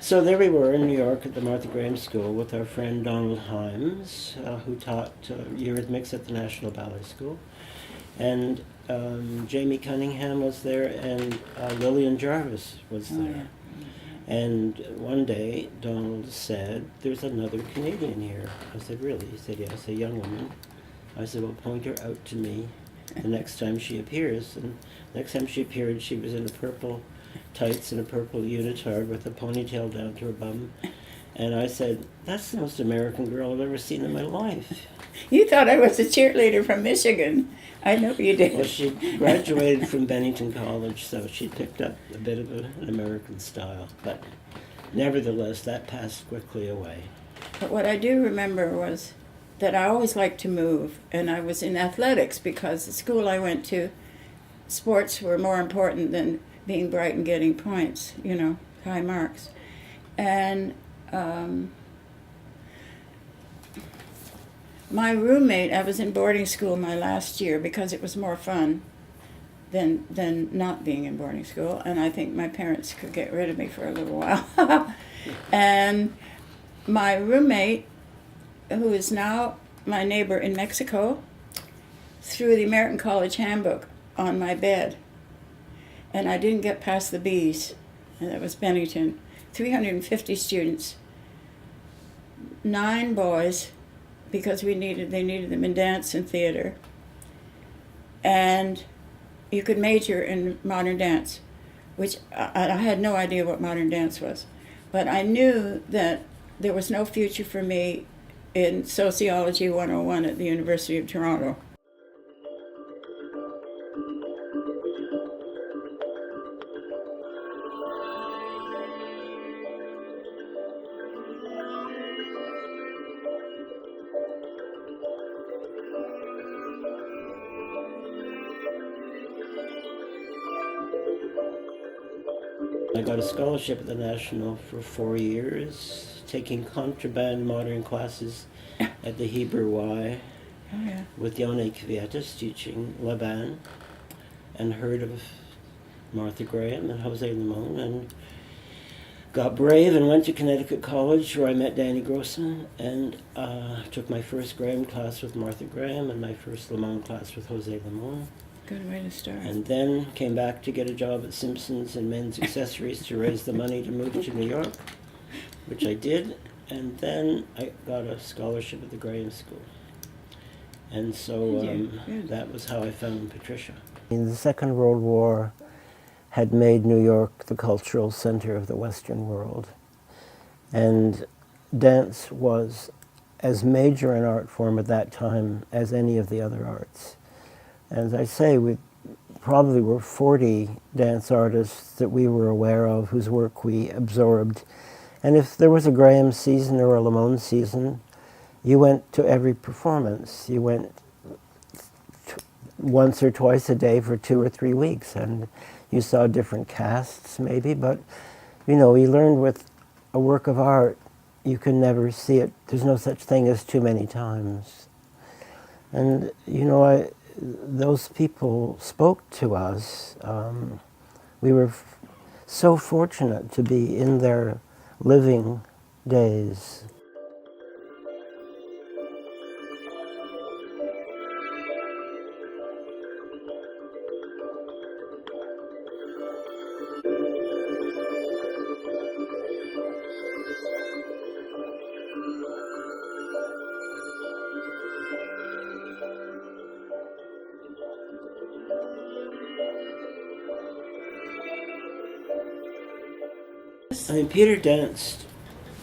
So there we were in New York at the Martha Graham School with our friend Donald Himes, who taught eurythmics at the National Ballet School. And Jamie Cunningham was there, and Lillian Jarvis was there. And one day, Donald said, "There's another Canadian here." I said, "Really?" He said, "Yes, a young woman." I said, "Well, point her out to me the next time she appears." And next time she appeared, she was in a purple tights and a purple unitard with a ponytail down to her bum. And I said, "That's the most American girl I've ever seen in my life." You thought I was a cheerleader from Michigan. I know you did. Well, she graduated from Bennington College, so she picked up a bit of an American style. But nevertheless, that passed quickly away. But what I do remember was that I always liked to move, and I was in athletics because the school I went to, sports were more important than being bright and getting points, you know, high marks. And my roommate, I was in boarding school my last year because it was more fun than not being in boarding school, and I think my parents could get rid of me for a little while. And my roommate, who is now my neighbor in Mexico, threw the American College Handbook on my bed, and I didn't get past the B's, and that was Bennington. 350 students, 9 boys, because they needed them in dance and theater. And you could major in modern dance, which I had no idea what modern dance was. But I knew that there was no future for me in Sociology 101 at the University of Toronto. I got a scholarship at the National for 4 years, taking contraband modern classes at the Hebrew Y with Yone Kvietis teaching Laban, and heard of Martha Graham and Jose Limon, and got brave and went to Connecticut College, where I met Danny Grossman, and took my first Graham class with Martha Graham and my first Limon class with Jose Limon. Good way to start. And then came back to get a job at Simpson's and Men's Accessories to raise the money to move to New York, which I did. And then I got a scholarship at the Graham School. And so that was how I found Patricia. The Second World War had made New York the cultural center of the Western world. And dance was as major an art form at that time as any of the other arts. As I say, we probably were 40 dance artists that we were aware of, whose work we absorbed. And if there was a Graham season or a Limon season, you went to every performance. You went once or twice a day for 2 or 3 weeks, and you saw different casts maybe, but you know, you learned with a work of art, you can never see it. There's no such thing as too many times. And you know, those people spoke to us. We were so fortunate to be in their living days. I mean, Peter danced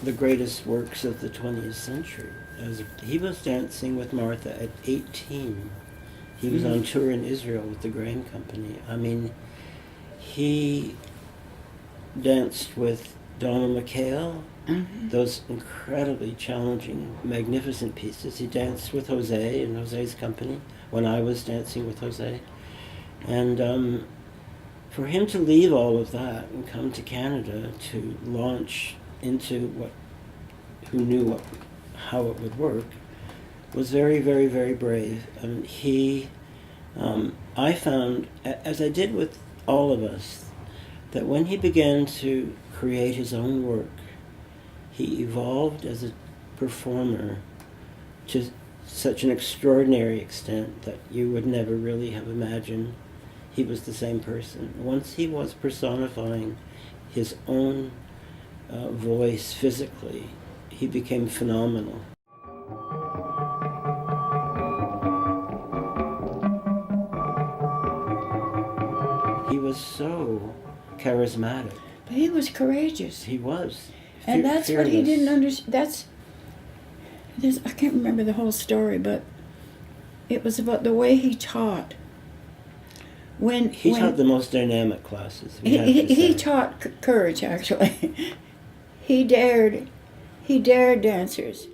the greatest works of the 20th century. He was dancing with Martha at 18. He was on tour in Israel with the Graham Company. I mean, he danced with Donna McHale, those incredibly challenging, magnificent pieces. He danced with Jose and Jose's company when I was dancing with Jose. And for him to leave all of that and come to Canada to launch into who knew how it would work, was very, very, very brave. I found, as I did with all of us, that when he began to create his own work, he evolved as a performer to such an extraordinary extent that you would never really have imagined he was the same person. Once he was personifying his own voice physically, he became phenomenal. He was so charismatic. But he was courageous. He was. And that's what he fearless. didn't understand. I can't remember the whole story, but it was about the way he taught. He taught the most dynamic classes. He taught courage, actually. He dared dancers.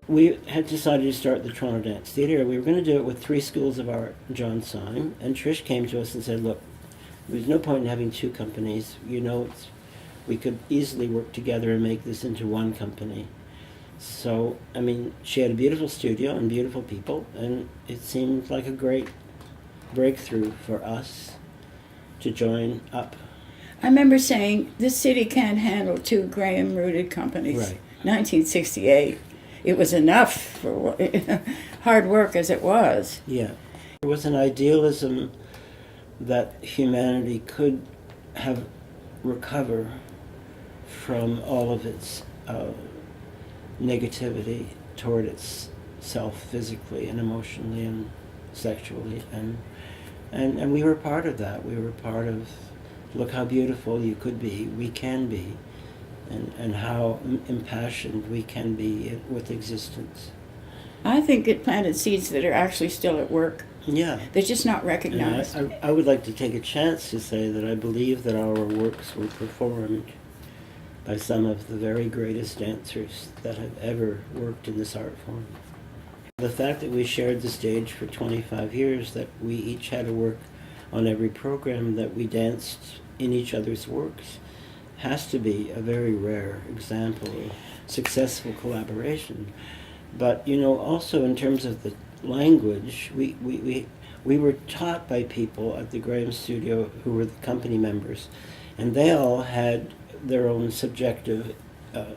We had decided to start the Toronto Dance Theatre. We were going to do it with 3 schools of art, John Syme, and Trish came to us and said, look, there's no point in having 2 companies. You know, we could easily work together and make this into one company. So, I mean, she had a beautiful studio and beautiful people, and it seemed like a great breakthrough for us to join up. I remember saying, this city can't handle 2 Graham-rooted companies. Right. 1968. It was enough for hard work as it was. Yeah. There was an idealism that humanity could have recover from all of its negativity toward itself physically and emotionally and sexually, and we were part of that. We were part of, look how beautiful you could be, we can be, and how impassioned we can be with existence. I think it planted seeds that are actually still at work. Yeah. They're just not recognized. And I would like to take a chance to say that I believe that our works were performed by some of the very greatest dancers that have ever worked in this art form. The fact that we shared the stage for 25 years, that we each had to work on every program, that we danced in each other's works, has to be a very rare example of successful collaboration. But, you know, also in terms of the language, we were taught by people at the Graham Studio who were the company members, and they all had their own subjective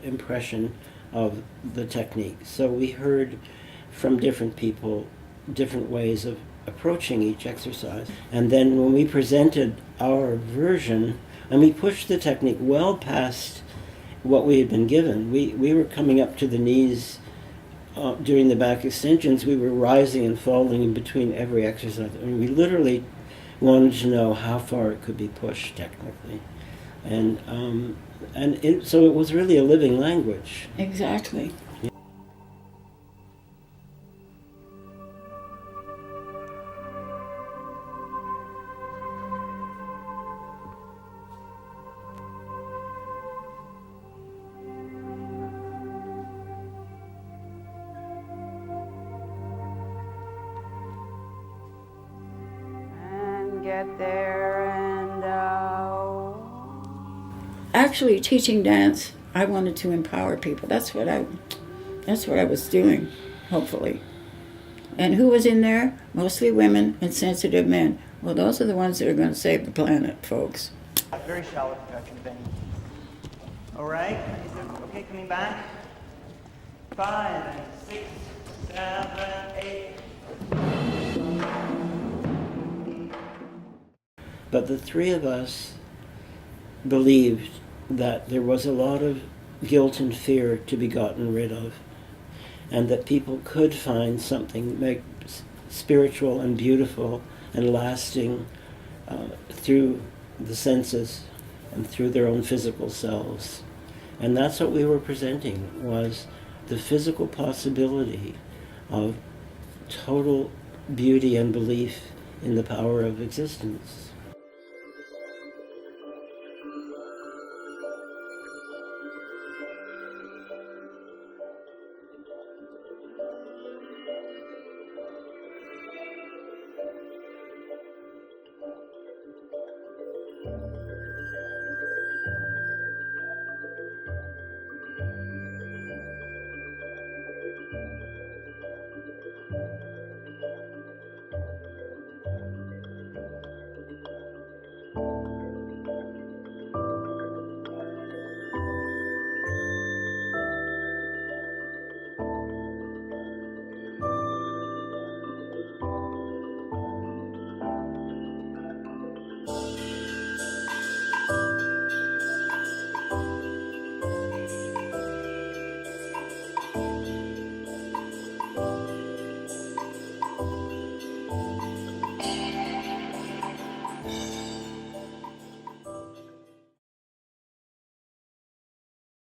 impression of the technique. So we heard from different people different ways of approaching each exercise. And then when we presented our version, and we pushed the technique well past what we had been given. We were coming up to the knees during the back extensions. We were rising and falling in between every exercise. I mean, we literally wanted to know how far it could be pushed technically. So it was really a living language. Exactly. Get there and out. Actually, teaching dance, I wanted to empower people. That's what I was doing, hopefully. And who was in there? Mostly women and sensitive men. Well, those are the ones that are going to save the planet, folks. Very shallow percussion thing. All right, is it okay coming back? 5, 6, 7, 8. But the 3 of us believed that there was a lot of guilt and fear to be gotten rid of, and that people could find something spiritual and beautiful and lasting through the senses and through their own physical selves. And that's what we were presenting, was the physical possibility of total beauty and belief in the power of existence.